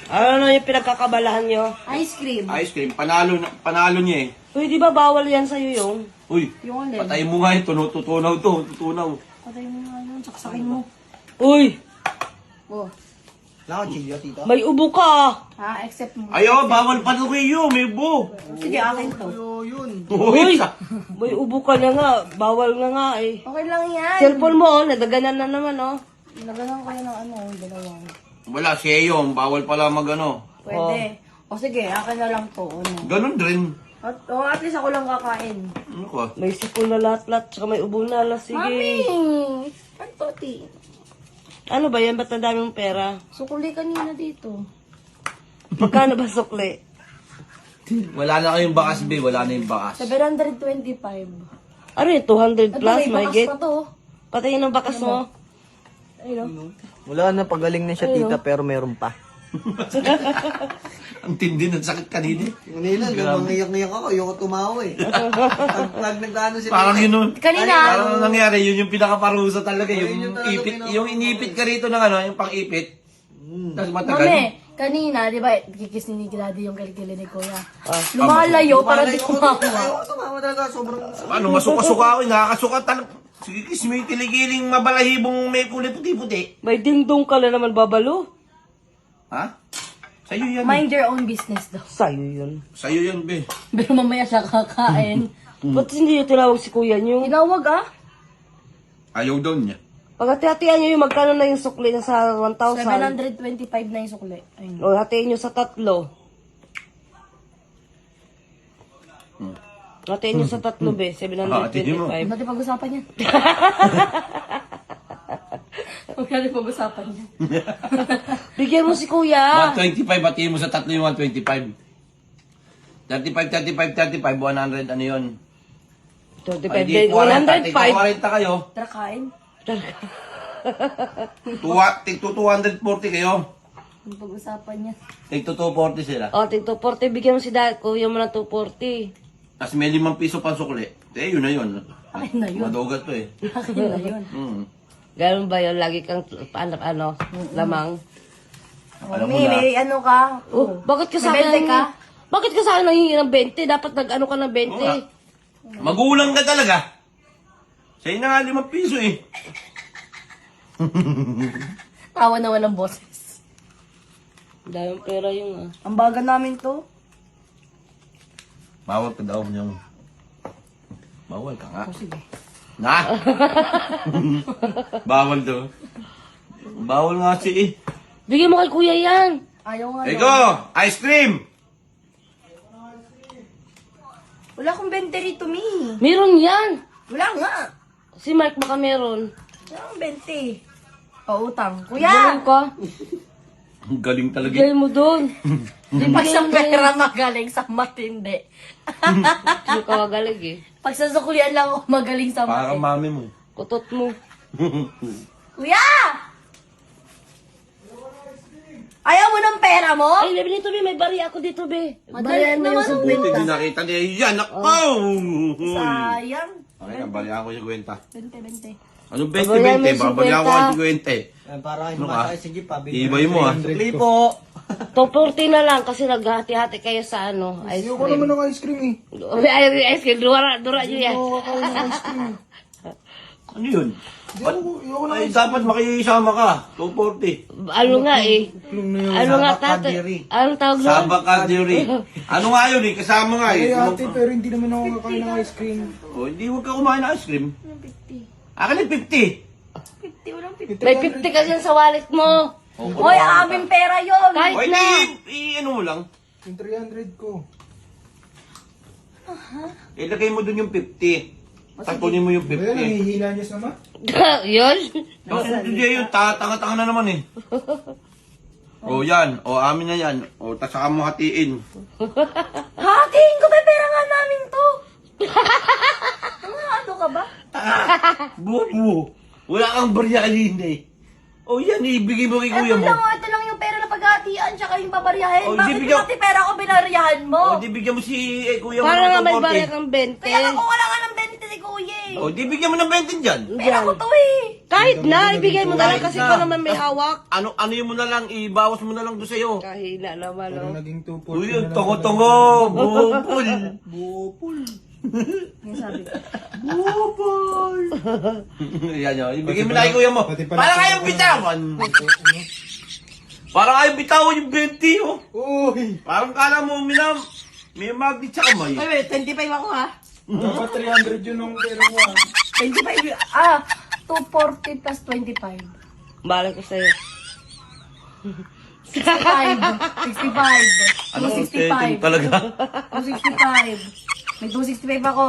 Ano yung pinagkakabalahan nyo? Ice cream. Ice cream, panalo niya eh. Uy, di ba bawal yan sa'yo yung? Uy, Yung alin? patay mo nga ito, no? Tutunaw to, tutunaw. Patay mo nga yun. Saksakin mo. Uy, Oh. Wala ko chilyo, tito. may ubo ka. Ha? Except mo. Ayo, bawal pa ito kayo, may bo. Sige, akin to. Yun. Uy, Uy, may ubo ka na nga. Bawal nga nga eh. Okay lang yan. Cellphone mo, oh, nadaganan na naman, oh. Nagalang ko yan ng ano, dalawang. wala, siya yung, bawal pala mag ano. Pwede. O sige, akin na lang to. Ano? Ganun din. At least ako lang kakain. Ano ka? May sipon na lahat-lahat, tsaka may ubo na alas. Sige. Mami! Ano to, ti? Ano ba yan? Ba't ang daming pera? Sukuli kanina dito. Magkano ba sukli? Wala na kayong bakas, be. Wala na yung bakas. 725. Ano yun? 200 Ito, plus? may My bakas get? pa to. Patayin ang bakas mo. Ayun. Wala na, pagaling na siya, tita, pero meron pa. Ang tindi ng sakit kanina. Kanina, lumangiyak-ngiyak ako. Ayoko tumawa eh. Pag nagdano sila. Parang yun. Kanina. Parang ang nangyari, yun yung pinakaparusa talaga. Ayun Yung yung talaga ipit, pinaka- yung inipit ka rito ng ano, yung pang-ipit. Tapos matagal. Mami, kanina, di ba, kikis ni Grady yung kilikili ni Kuya. Ah. Lumalayo para di kumakuha. Ayoko tumawa talaga. Sobrang... Ano, masuka-suka ako, nakakasuka talaga. Sige, kiss mo yung tiligiling mabalahibong may kulay puti-puti. May dingdong ka na naman babalo. Ha? Sa'yo yan. Mind your own business daw. Sa'yo yun. Sa'yo yan, be. Pero mamaya siya kakain. Ba't hindi yung tinawag si kuya niyo? Tinawag ah. Ayaw daw niya. Pagkati-hatian niyo yung magkano na yung sukli na sa 1,000. 725 na yung sukli. Ayun. O, hatiin niyo sa tatlo. Hatiin niyo sa tatlo, be. hatiin mo. 725. Huwag natin pag-usapan yan. Huwag natin pag-usapan yan. Bigyan mo si kuya. 125, batiin mo sa tatlo yung 125. 35, 100, ano yun? 25 Ay, di din. 40, 105. 40 kayo. Tara kain. 240 kayo. Huwag pag-usapan yan. Tigto 240 sila. O, tigto 40. Bigyan mo si dad. Kuya mo na 240. Tapos may 5 piso pang sukli. Yun na yun. Akin na yun. Madugat to eh. Akin na yun. Ganun ba yun? Lagi kang lamang. Alam mo Mami, na. may ano ka? Oh, bakit ka sa May akin? 20 ka? Bakit ka sa akin nangingi ng 20? Dapat nag-ano ka ng 20. Magulang ka talaga. Sa'yo na nga 5 piso eh. Tawa na walang boses. Daming pera yung Ang baga namin to. Bawal ka daw yung... Bawal ka nga. O sige. Na? Bawal daw. Bawal nga si eh. Bigyan mo kay kuya yan. Ayaw nga. Ego! Ice cream! Wala akong 20 rito, Mi. Meron yan. Wala nga. Si Mark baka meron. Wala akong 20. Pautang. Galing Kuya! ka. Ang galing talaga. Bigay mo doon. Pag sa pera magaling sa matindi. Hindi ka magaling eh. Pag sa suklian lang ako magaling sa Parang matindi. mami mo. Kutot mo. Kuya! Ayaw mo ng pera mo? Ay, labi nito, be. May bari ako dito, be. Madali Barihan mo yung naman sa ang Buti di nakita niya. Yan! Ako! Sayang. Okay, nabalihan ko yung kwenta. 20. Anong Babalihan mo 20-20? yung Babalihan ko 50. ang 20. Para kayo Ano ka? sumasakay, sige pa. Ibay mo, ah. Sukli po. 240 na lang kasi naghati-hati kayo sa ano, ice Ayoko cream. naman ng ice cream eh. Ay, ice cream. Dura nyo yan. Ayoko ng ice cream. Ano yun? Ayoko ng Ay, dapat makisama ka. 240. Ano nga eh. Ano nga Sabak tatay? kadiri. Anong tawag doon? Sabak ka, Jerry. Ano nga yun eh? Kasama nga eh. Ay ate, pero hindi naman ako kakain ng ice cream. Oh, hindi huwag ka kumain ng ice cream. Anong 50? Akin yung 50. 50, walang 50. May 50 ka dyan sa wallet mo. Hoy, aming pera yun! Kahit O, na. ano mo lang. Yung 300 ko. Ilagay mo dun yung 50. Tapunin mo yung Ayan, 50. nangihina niya sa ma. Yun? Tapos hindi yun, tanga-tanga na naman eh. O yan, o amin na yan. O, tas saka mo hatiin. Hatiin ko, may pera nga namin to! Ano ka ba? Buo. Wala kang baryahin eh. O yan, ibigay mo kay kuya mo. Ito lang yung pera na paghatian, tsaka yung babaryahin. Oh, Bakit di bigyan- pati pera ko binaryahan mo? O, di bigyan mo si kuya mo. Para nga ng may 240. bari kang 20. Kaya ako wala nga ng 20 ni Kuya eh. O, di bigyan mo ng 20 dyan. Pera ko to eh. Kahit na, ibigay mo na lang kasi na. ikaw naman may hawak. Ano yun mo na lang, ibawas mo na lang doon sa'yo. Kahina naman, oh. Naging 240 Uy, yun, na lang. tungo-tungo, bupol. Bupol. Yung sabi ko. Bupol. Yan yun, ibigay mo na kay kuya mo. Pati pala- Parang ayaw bitawan. Parang ayaw bitawan yung 20, oh. Uy! Parang kala mo, may magnet sa kamay. Ay, wait, 25 ako ha. Dapat 300 yun nung pera mo. 25, 240 plus 25. Balag ko sa'yo. 65. 65. Ano, 265. talaga? 265. May 265 ako.